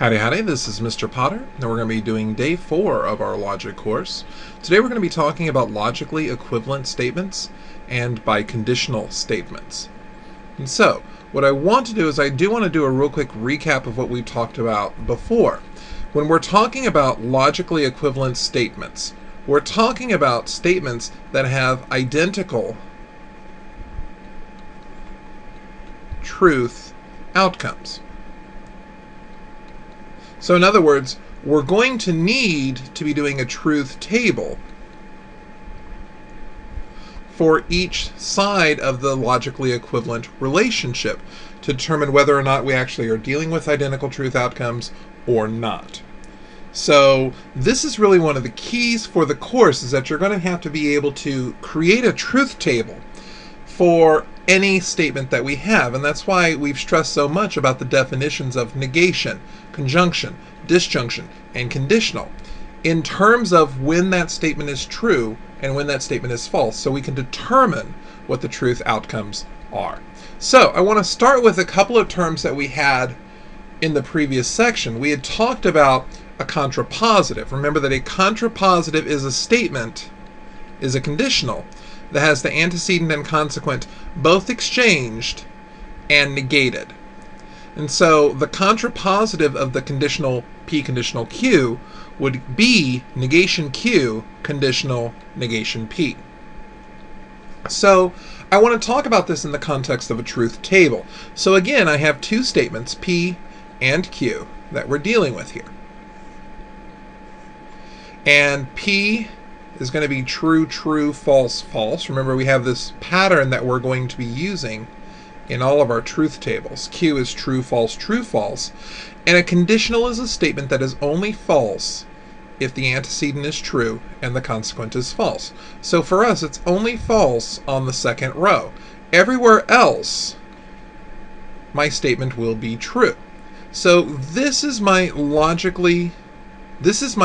Howdy howdy, this is Mr. Potter, and we're going to be doing day 4 of our logic course. Today we're going to be talking about logically equivalent statements and biconditional statements. And so, what I want to do is I do want to do a real quick recap of what we talked about before. When we're talking about logically equivalent statements, we're talking about statements that have identical truth outcomes. So in other words, we're going to need to be doing a truth table for each side of the logically equivalent relationship to determine whether or not we actually are dealing with identical truth outcomes or not. So this is really one of the keys for the course, is that you're going to have to be able to create a truth table for any statement that we have, and that's why we've stressed so much about the definitions of negation, conjunction, disjunction, and conditional in terms of when that statement is true and when that statement is false, so we can determine what the truth outcomes are. So I want to start with a couple of terms that we had in the previous section. We had talked about a contrapositive. Remember that a contrapositive is a statement, is a conditional, that has the antecedent and consequent both exchanged and negated. And so the contrapositive of the conditional P conditional Q would be negation Q conditional negation P. So I want to talk about this in the context of a truth table. So again, I have two statements, P and Q, that we're dealing with here. And P is going to be true, true, false, false. Remember, we have this pattern that we're going to be using in all of our truth tables. Q is true, false, true, false. And a conditional is a statement that is only false if the antecedent is true and the consequent is false. So for us, it's only false on the second row. Everywhere else, my statement will be true. So this is my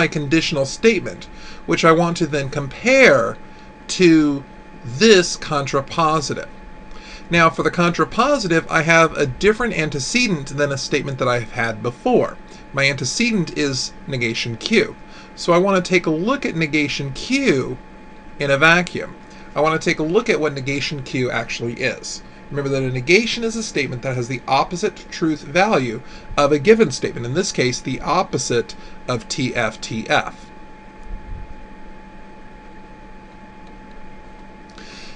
conditional statement, which I want to then compare to this contrapositive. Now, for the contrapositive, I have a different antecedent than a statement that I've had before. My antecedent is negation Q. So I want to take a look at negation Q in a vacuum. I want to take a look at what negation Q actually is. Remember that a negation is a statement that has the opposite truth value of a given statement. In this case, the opposite of TF.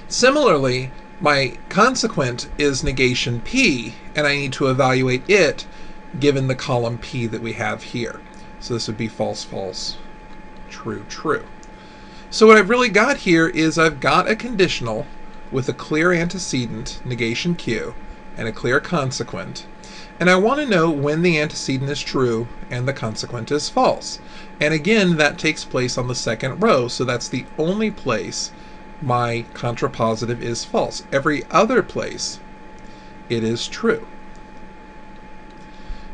Similarly, my consequent is negation P, and I need to evaluate it given the column P that we have here. So this would be false, false, true, true. So what I've really got here is I've got a conditional with a clear antecedent, negation Q, and a clear consequent. And I want to know when the antecedent is true and the consequent is false. And again, that takes place on the second row, so that's the only place my contrapositive is false. Every other place, it is true.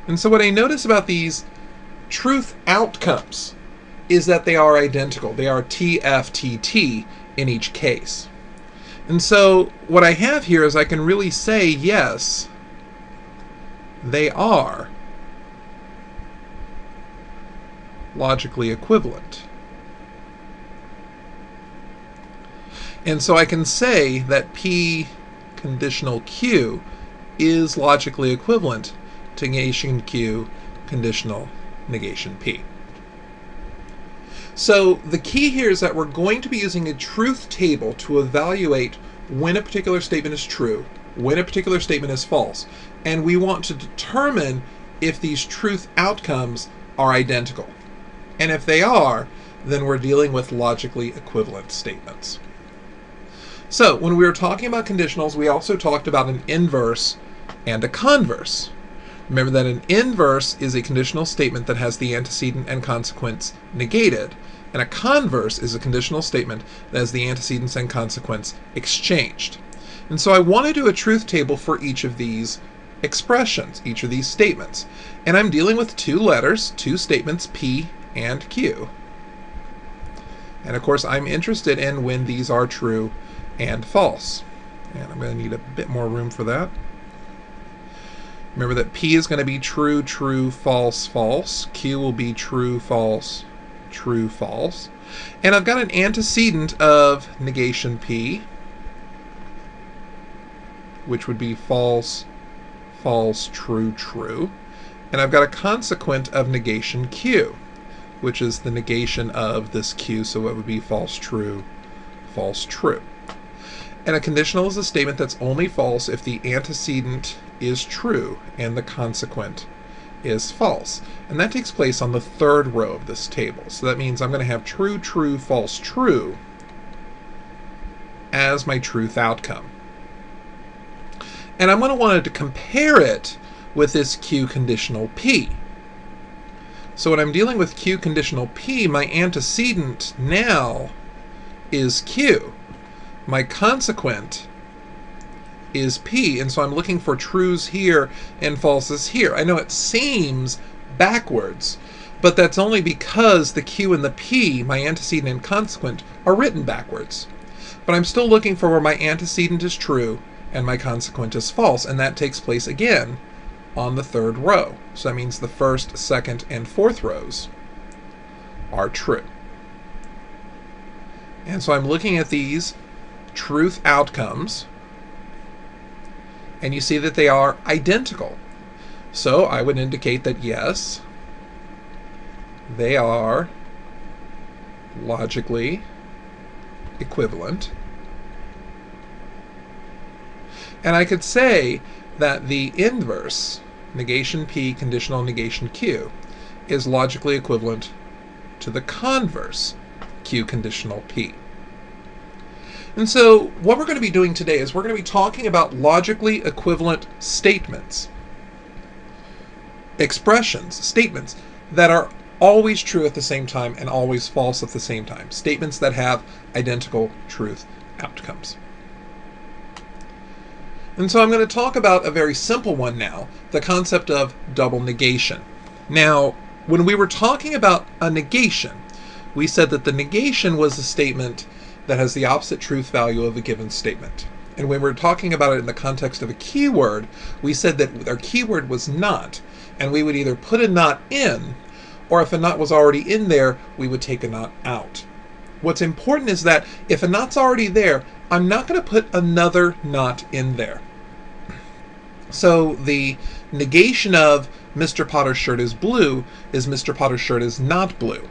And so what I notice about these truth outcomes is that they are identical. They are TFTT in each case. And so what I have here is I can really say, yes, they are logically equivalent. And so I can say that P conditional Q is logically equivalent to negation Q conditional negation P. So the key here is that we're going to be using a truth table to evaluate when a particular statement is true, when a particular statement is false, and we want to determine if these truth outcomes are identical. And if they are, then we're dealing with logically equivalent statements. So when we were talking about conditionals, we also talked about an inverse and a converse. Remember that an inverse is a conditional statement that has the antecedent and consequence negated, and a converse is a conditional statement that has the antecedents and consequence exchanged. And so I want to do a truth table for each of these expressions, each of these statements. And I'm dealing with two letters, two statements, P and Q. And of course, I'm interested in when these are true and false. And I'm going to need a bit more room for that. Remember that P is going to be true, true, false, false. Q will be true, false, true, false. And I've got an antecedent of negation P, which would be false, false, true, true. And I've got a consequent of negation Q, which is the negation of this Q, so it would be false, true, false, true. And a conditional is a statement that's only false if the antecedent is true and the consequent is false. And that takes place on the third row of this table. So that means I'm going to have true, true, false, true as my truth outcome. And I'm going to want to compare it with this Q conditional P. So when I'm dealing with Q conditional P, my antecedent now is Q. My consequent is P, and so I'm looking for trues here and falses here. I know it seems backwards, but that's only because the Q and the P, my antecedent and consequent, are written backwards. But I'm still looking for where my antecedent is true and my consequent is false, and that takes place again on the third row. So that means the first, second, and fourth rows are true. And so I'm looking at these truth outcomes, and you see that they are identical. So I would indicate that yes, they are logically equivalent. And I could say that the inverse, negation P, conditional negation Q, is logically equivalent to the converse, Q conditional P. And so what we're going to be doing today is we're going to be talking about logically equivalent statements, expressions, statements that are always true at the same time and always false at the same time, statements that have identical truth outcomes. And so I'm going to talk about a very simple one now, the concept of double negation. Now, when we were talking about a negation, we said that the negation was a statement that has the opposite truth value of a given statement. And when we're talking about it in the context of a keyword, we said that our keyword was not, and we would either put a not in, or if a not was already in there, we would take a not out. What's important is that if a not's already there, I'm not going to put another not in there. So the negation of Mr. Potter's shirt is blue is Mr. Potter's shirt is not blue.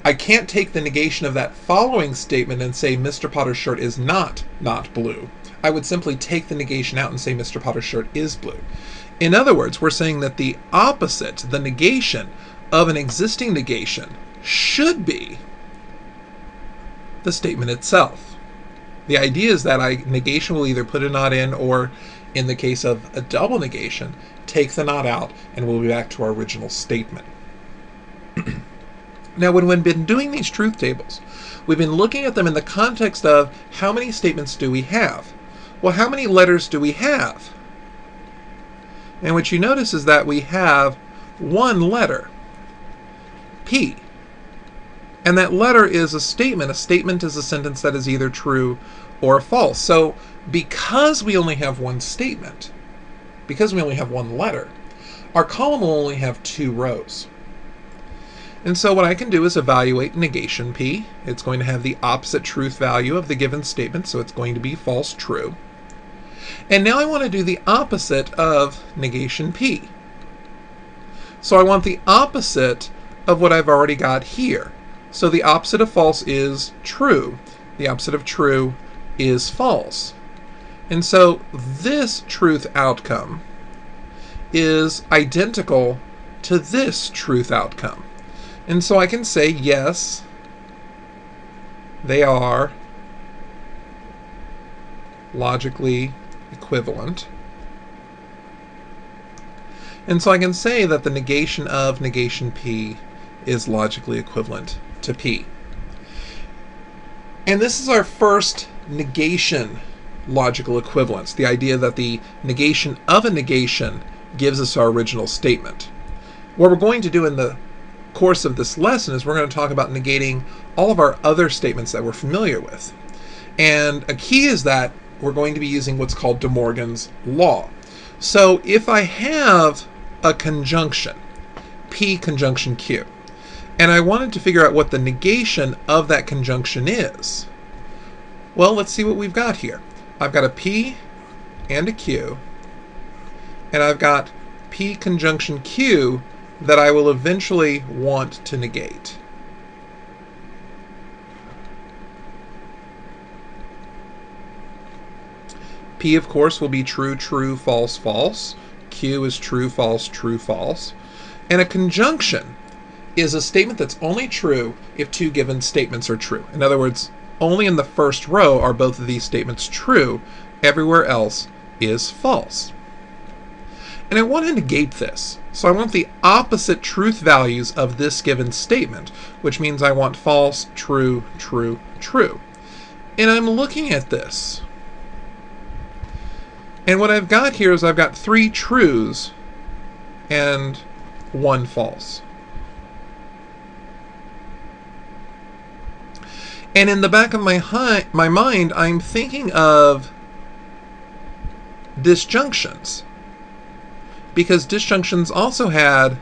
I can't take the negation of that following statement and say Mr. Potter's shirt is not blue. I would simply take the negation out and say Mr. Potter's shirt is blue. In other words, we're saying that the opposite, the negation of an existing negation, should be the statement itself. The idea is that negation will either put a not in, or in the case of a double negation, take the not out, and we'll be back to our original statement. Now, when we've been doing these truth tables, we've been looking at them in the context of how many statements do we have? Well, how many letters do we have? And what you notice is that we have one letter, P. And that letter is a statement. A statement is a sentence that is either true or false. So because we only have one statement, because we only have one letter, our column will only have 2 rows. And so what I can do is evaluate negation P. It's going to have the opposite truth value of the given statement, so it's going to be false, true. And now I want to do the opposite of negation P. So I want the opposite of what I've already got here. So the opposite of false is true. The opposite of true is false. And so this truth outcome is identical to this truth outcome. And so I can say, yes, they are logically equivalent. And so I can say that the negation of negation P is logically equivalent to P. And this is our first negation logical equivalence, the idea that the negation of a negation gives us our original statement. What we're going to do in the course of this lesson is we're going to talk about negating all of our other statements that we're familiar with. And a key is that we're going to be using what's called DeMorgan's law. So if I have a conjunction, P conjunction Q, and I wanted to figure out what the negation of that conjunction is, well, let's see what we've got here. I've got a P and a Q, and I've got P conjunction Q that I will eventually want to negate. P, of course, will be true, true, false, false. Q is true, false, true, false. And a conjunction is a statement that's only true if two given statements are true. In other words, only in the first row are both of these statements true. Everywhere else is false. And I want to negate this. So I want the opposite truth values of this given statement, which means I want false, true, true, true. And I'm looking at this. And what I've got here is I've got 3 trues and 1 false. And in the back of my mind, I'm thinking of disjunctions, because disjunctions also had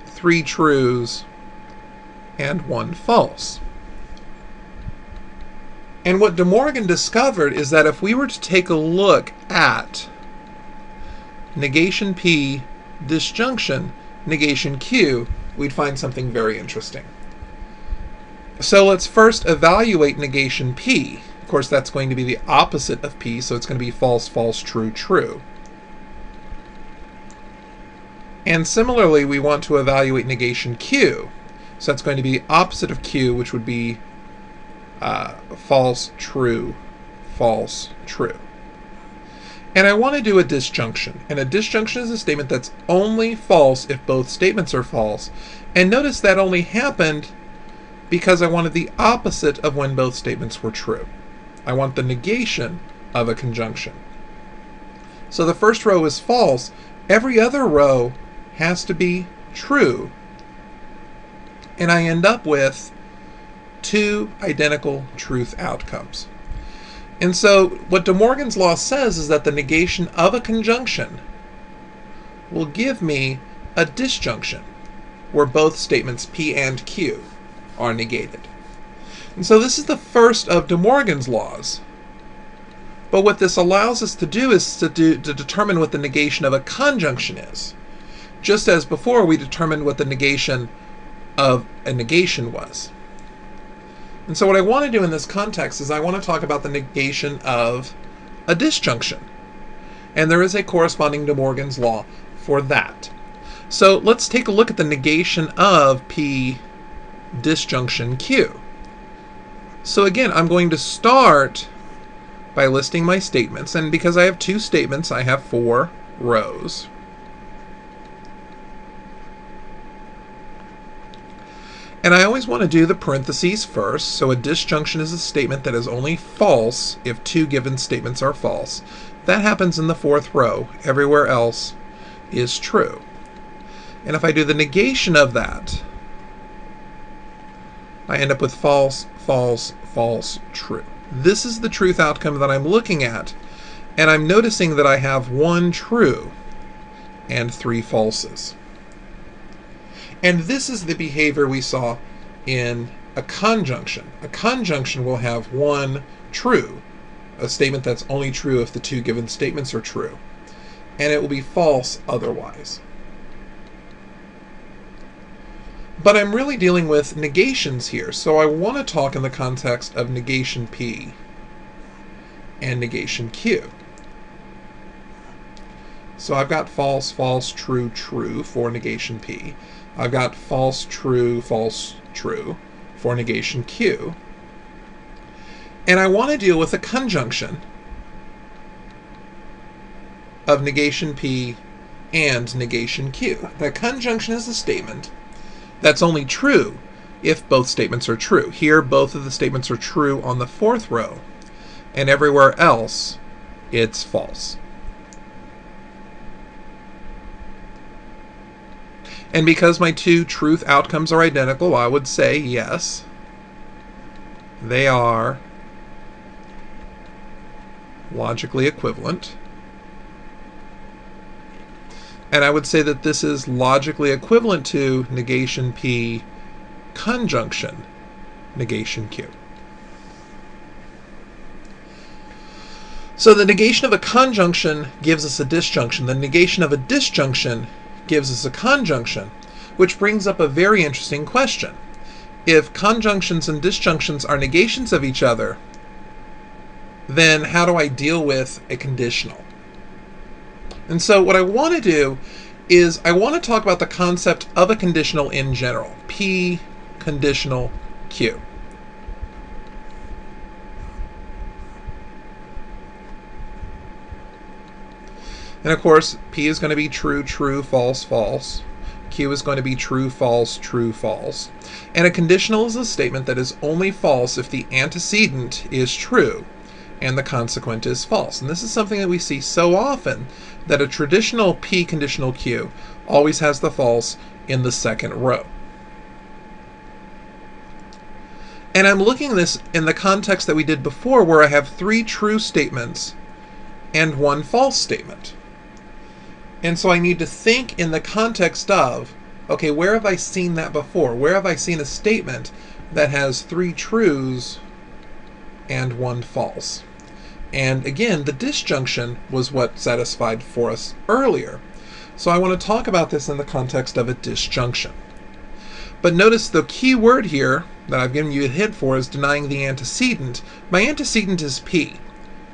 3 trues and 1 false. And what DeMorgan discovered is that if we were to take a look at negation P, disjunction, negation Q, we'd find something very interesting. So let's first evaluate negation P. Of course, that's going to be the opposite of P, so it's going to be false, false, true, true. And similarly, we want to evaluate negation Q. So that's going to be the opposite of Q, which would be false, true, false, true. And I want to do a disjunction. And a disjunction is a statement that's only false if both statements are false. And notice that only happened because I wanted the opposite of when both statements were true. I want the negation of a conjunction. So the first row is false. Every other row has to be true. And I end up with 2 identical truth outcomes. And so what DeMorgan's law says is that the negation of a conjunction will give me a disjunction where both statements P and Q are negated. And so this is the first of DeMorgan's laws. But what this allows us to do is to determine what the negation of a conjunction is. Just as before we determined what the negation of a negation was. And so what I want to do in this context is I want to talk about the negation of a disjunction. And there is a corresponding DeMorgan's law for that. So let's take a look at the negation of P disjunction Q. So again, I'm going to start by listing my statements. And because I have 2 statements, I have 4 rows. And I always want to do the parentheses first. So a disjunction is a statement that is only false if 2 given statements are false. That happens in the 4th row. Everywhere else is true. And if I do the negation of that, I end up with false, false, false, true. This is the truth outcome that I'm looking at. And I'm noticing that I have 1 true and 3 falses. And this is the behavior we saw in a conjunction. A conjunction will have 1 true, a statement that's only true if the 2 given statements are true, and it will be false otherwise. But I'm really dealing with negations here, so I want to talk in the context of negation P and negation Q. So I've got false, false, true, true for negation P. I've got false, true, true for negation Q. And I want to deal with a conjunction of negation P and negation Q. The conjunction is a statement that's only true if both statements are true. Here, both of the statements are true on the 4th row, and everywhere else, it's false. And because my 2 truth outcomes are identical, I would say yes, they are logically equivalent. And I would say that this is logically equivalent to negation P conjunction negation Q. So the negation of a conjunction gives us a disjunction. The negation of a disjunction gives us a conjunction, which brings up a very interesting question. If conjunctions and disjunctions are negations of each other, then how do I deal with a conditional? And so what I want to do is I want to talk about the concept of a conditional in general. P conditional Q. And of course, P is going to be true, true, false, false. Q is going to be true, false, true, false. And a conditional is a statement that is only false if the antecedent is true and the consequent is false. And this is something that we see so often, that a traditional P conditional Q always has the false in the second row. And I'm looking at this in the context that we did before, where I have 3 true statements and 1 false statement. And so I need to think in the context of, okay, where have I seen that before? Where have I seen a statement that has 3 trues and 1 false? And again, the disjunction was what satisfied for us earlier. So I want to talk about this in the context of a disjunction. But notice the key word here that I've given you a hint for is denying the antecedent. My antecedent is P.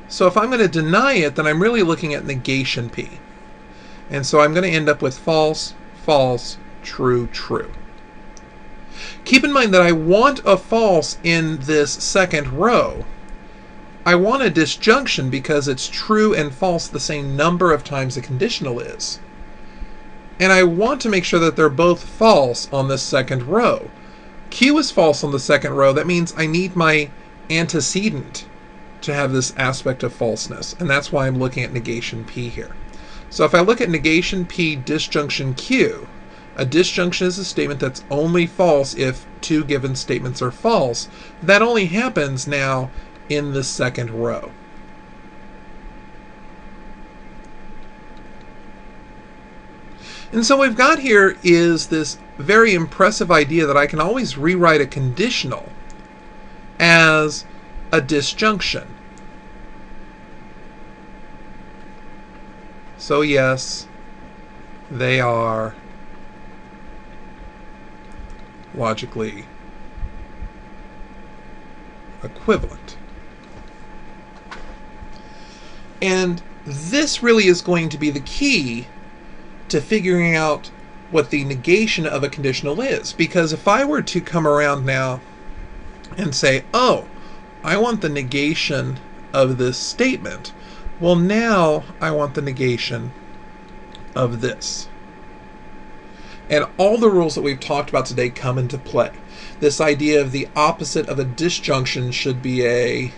So if I'm going to deny it, then I'm really looking at negation P. And so I'm going to end up with false, false, true, true. Keep in mind that I want a false in this second row. I want a disjunction because it's true and false the same number of times a conditional is. And I want to make sure that they're both false on this second row. Q is false on the second row. That means I need my antecedent to have this aspect of falseness. And that's why I'm looking at negation P here. So if I look at negation P disjunction Q, a disjunction is a statement that's only false if 2 given statements are false. That only happens now in the second row. And so what we've got here is this very impressive idea that I can always rewrite a conditional as a disjunction. So yes, they are logically equivalent. And this really is going to be the key to figuring out what the negation of a conditional is. Because if I were to come around now and say, oh, I want the negation of this statement, well, now I want the negation of this. And all the rules that we've talked about today come into play. This idea of the opposite of a disjunction should be a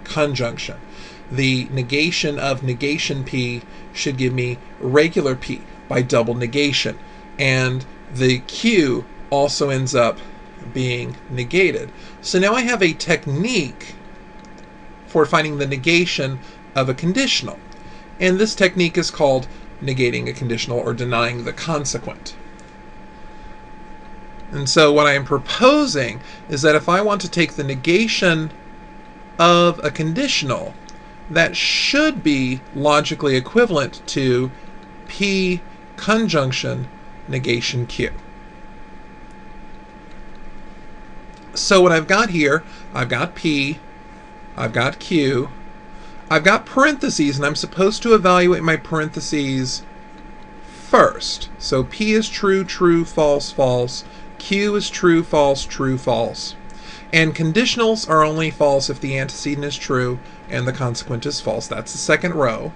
conjunction. The negation of negation P should give me regular P by double negation. And the Q also ends up being negated. So now I have a technique for finding the negation of a conditional. And this technique is called negating a conditional or denying the consequent. And so what I am proposing is that if I want to take the negation of a conditional, that should be logically equivalent to P conjunction negation Q. So what I've got here, I've got P, I've got Q, I've got parentheses, and I'm supposed to evaluate my parentheses first. So P is true, true, false, false. Q is true, false, true, false. And conditionals are only false if the antecedent is true and the consequent is false. That's the second row.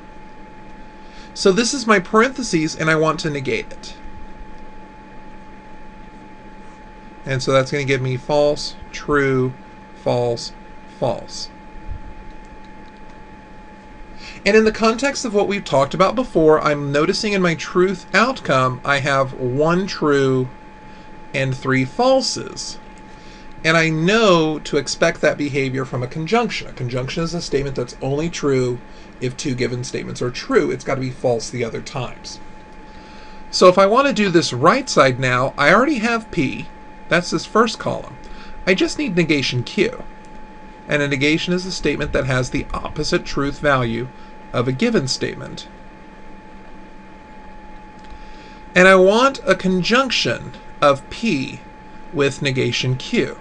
So this is my parentheses, and I want to negate it. And so that's going to give me false, true, false, false. And in the context of what we've talked about before, I'm noticing in my truth outcome, I have 1 true and 3 falses. And I know to expect that behavior from a conjunction. A conjunction is a statement that's only true if 2 given statements are true. It's got to be false the other times. So if I want to do this right side now, I already have P. That's this first column. I just need negation Q. And a negation is a statement that has the opposite truth value of a given statement. And I want a conjunction of P with negation Q.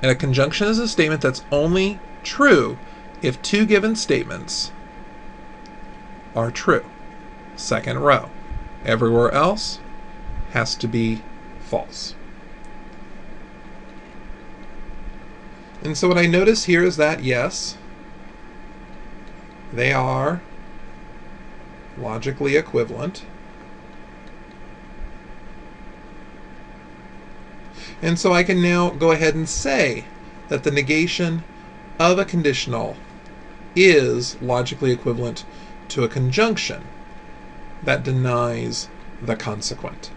And a conjunction is a statement that's only true if two given statements are true. Second row. Everywhere else has to be false. And so what I notice here is that, yes, they are logically equivalent. And so I can now go ahead and say that the negation of a conditional is logically equivalent to a conjunction that denies the consequent.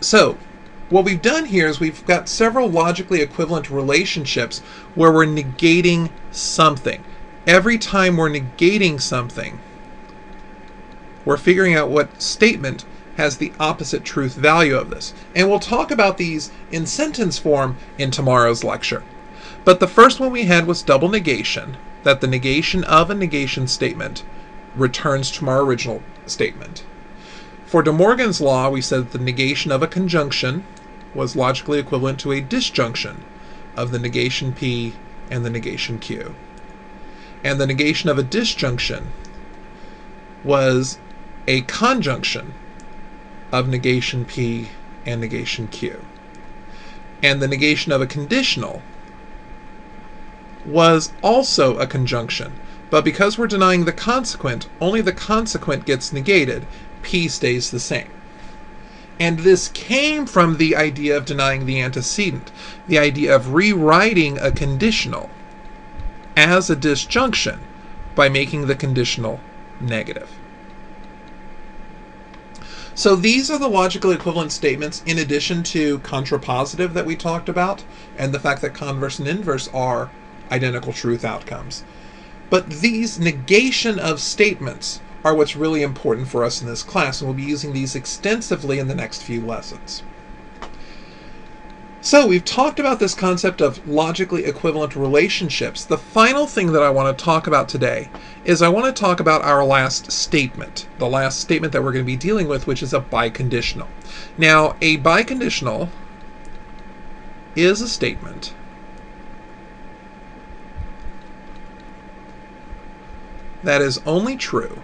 So, what we've done here is we've got several logically equivalent relationships where we're negating something. Every time we're negating something, we're figuring out what statement has the opposite truth value of this. And we'll talk about these in sentence form in tomorrow's lecture. But the first one we had was double negation, that the negation of a negation statement returns from our original statement. For DeMorgan's law, we said that the negation of a conjunction was logically equivalent to a disjunction of the negation P and the negation Q. And the negation of a disjunction was a conjunction of negation P and negation Q. And the negation of a conditional was also a conjunction, but because we're denying the consequent, only the consequent gets negated. P stays the same. And this came from the idea of denying the antecedent, the idea of rewriting a conditional as a disjunction by making the conditional negative. So these are the logically equivalent statements in addition to contrapositive that we talked about, and the fact that converse and inverse are identical truth outcomes. But these negation of statements are what's really important for us in this class, and we'll be using these extensively in the next few lessons. So we've talked about this concept of logically equivalent relationships. The final thing that I want to talk about today is I want to talk about our last statement, the last statement that we're going to be dealing with, which is a biconditional. Now, a biconditional is a statement that is only true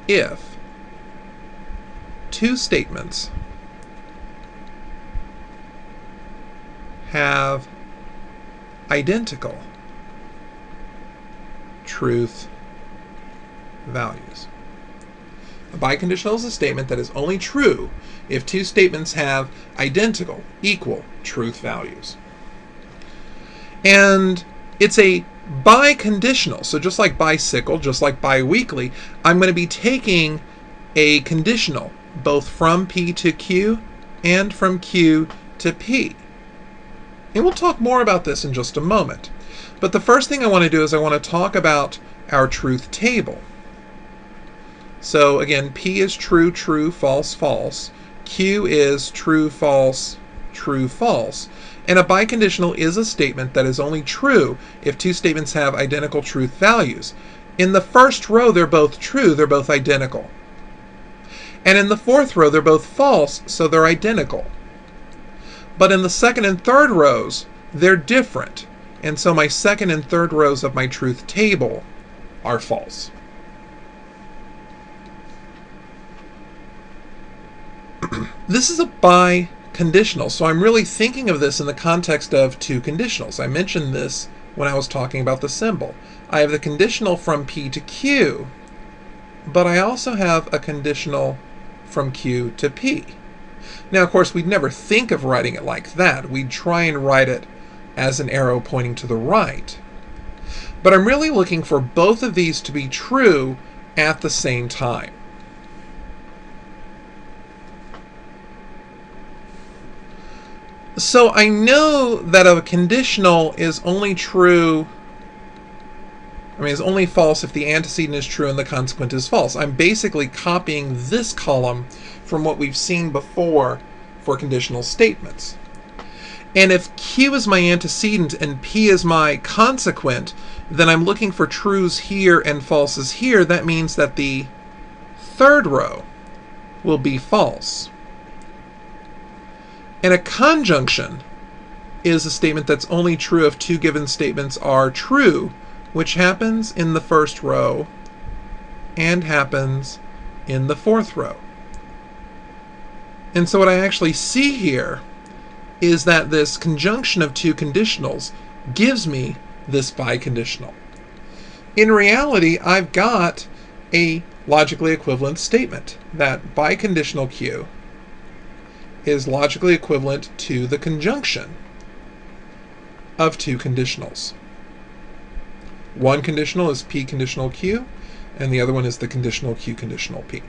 if two statements have identical truth values. A biconditional is a statement that is only true if two statements have identical, equal truth values. And it's a biconditional, so just like bicycle, just like biweekly, I'm going to be taking a conditional both from P to Q and from Q to P. And we'll talk more about this in just a moment. But the first thing I want to do is I want to talk about our truth table. So again, P is true, true, false, false. Q is true, false, true, false. And a biconditional is a statement that is only true if two statements have identical truth values. In the first row, they're both true, they're both identical. And in the fourth row, they're both false, so they're identical. But in the second and third rows, they're different. And so my second and third rows of my truth table are false. This is a biconditional, so I'm really thinking of this in the context of two conditionals. I mentioned this when I was talking about the symbol. I have the conditional from P to Q, but I also have a conditional from Q to P. Now, of course, we'd never think of writing it like that. We'd try and write it as an arrow pointing to the right. But I'm really looking for both of these to be true at the same time. So I know that a conditional is only true I mean, it's only false if the antecedent is true and the consequent is false. I'm basically copying this column from what we've seen before for conditional statements. And if Q is my antecedent and P is my consequent, then I'm looking for trues here and falses here. That means that the third row will be false. And a conjunction is a statement that's only true if two given statements are true, which happens in the first row and happens in the fourth row. And so what I actually see here is that this conjunction of two conditionals gives me this biconditional. In reality, I've got a logically equivalent statement that biconditional Q is logically equivalent to the conjunction of two conditionals. One conditional is P conditional Q, and the other one is the conditional Q conditional P.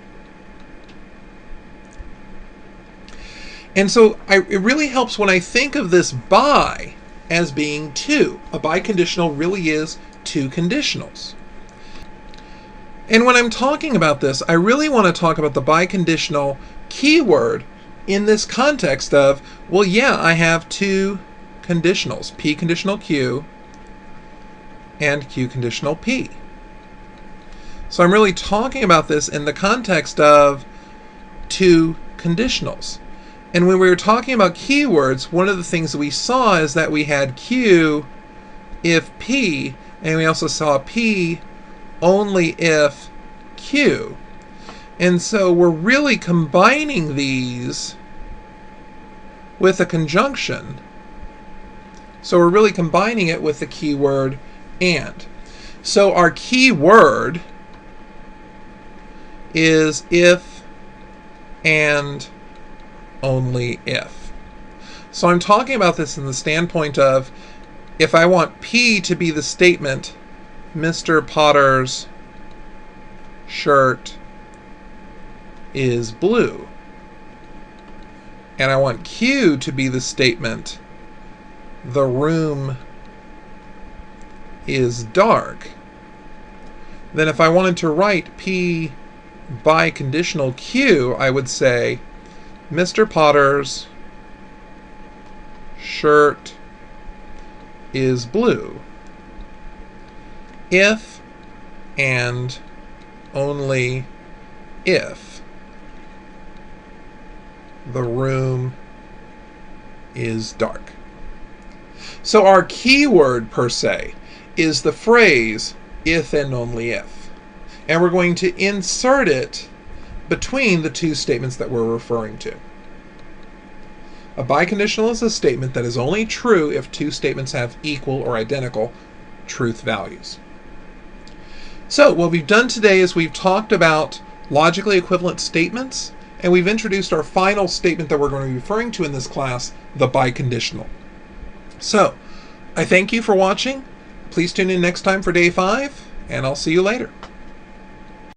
And so it really helps when I think of this bi as being two. A biconditional really is two conditionals. And when I'm talking about this, I really want to talk about the biconditional keyword in this context of, well, yeah, I have two conditionals, P conditional Q and Q conditional P. So I'm really talking about this in the context of two conditionals. And when we were talking about keywords, one of the things that we saw is that we had Q if P, and we also saw P only if Q. And so we're really combining these with a conjunction. So we're really combining it with the keyword and. So our keyword is if and only if. So I'm talking about this in the standpoint of, if I want P to be the statement, Mr. Potter's shirt is blue, and I want Q to be the statement, the room is dark, then if I wanted to write P biconditional Q, I would say Mr. Potter's shirt is blue if and only if the room is dark. So our keyword per se is the phrase if and only if. And we're going to insert it between the two statements that we're referring to. A biconditional is a statement that is only true if two statements have equal or identical truth values. So what we've done today is we've talked about logically equivalent statements, and we've introduced our final statement that we're going to be referring to in this class, the biconditional. So I thank you for watching. Please tune in next time for day 5, and I'll see you later.